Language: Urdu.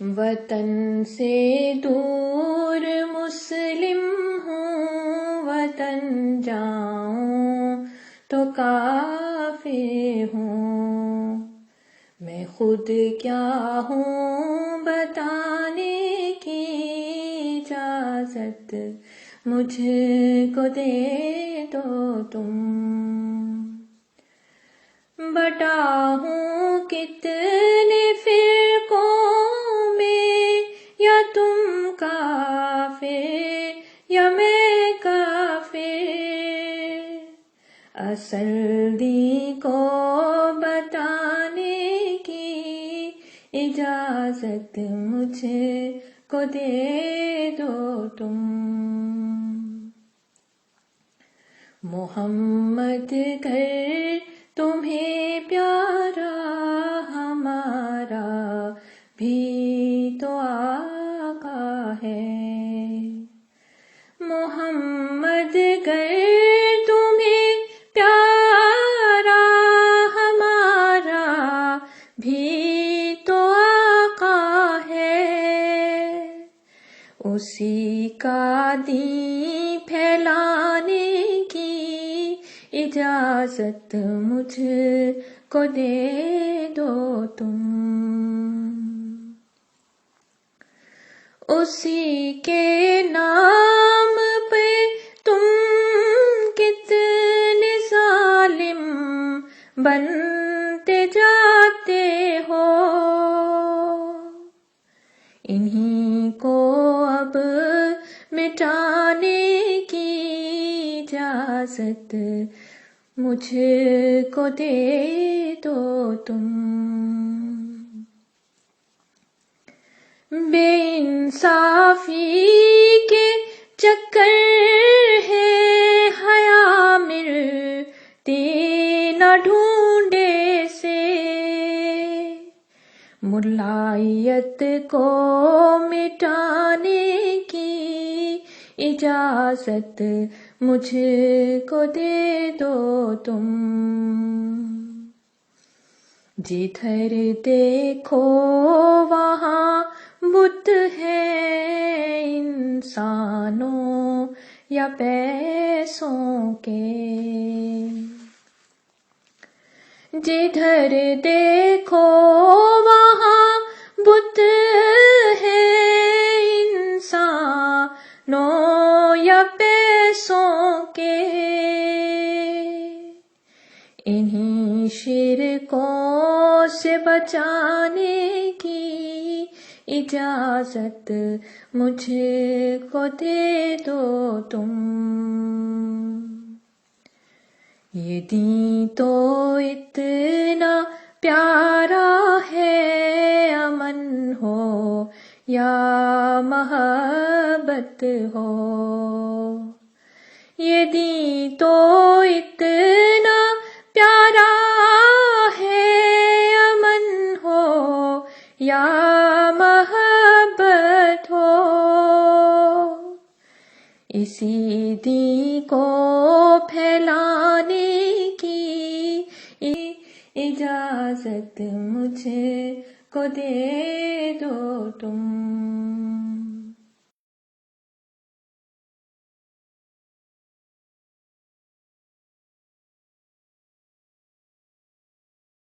وطن سے دور مسلم ہوں، وطن جاؤں تو کافر ہوں، میں خود کیا ہوں بتانے کی اجازت مجھ کو دے دو تم۔ بٹا ہوں کتنے فرقوں میں، یا تم کافر یا میں کافر، اصل دین کو بتانے کی اجازت مجھ کو دے دو تم۔ محمد گھر تمہیں پیارا، ہمارا بھی تو آقا ہے۔ محمد گر تمہیں پیارا، ہمارا بھی تو آقا ہے۔ اسی کا دین پھیلانے کی اجازت مجھ کو دے دو تم۔ اسی کے نام پہ تم کتنے ظالم بنتے جاتے ہو، انہی کو اب مٹانے کی اجازت مجھ کو دے دو تم۔ بے انصافی کے چکر ہے، حیا ملتی نہ ڈھونڈے سے، ملائیت کو مٹانے کی اجازت مجھ کو دے دو تم۔ جدھر دیکھو وہاں بت ہے، انسانوں یا پیسوں کے، جدھر دیکھو وہاں بت ہے، انسانوں یا پیسوں کے، انہی شرکوں سے بچانے کی اجازت مجھ کو دے دو تم۔ یہ دین تو اتنا پیارا ہے، امن ہو یا محبت ہو، یہ دین تو اتنا پیارا ہے، امن ہو یا محبت ہو، اسی دین کو پھیلانے کی اجازت مجھ کو دے دو تم۔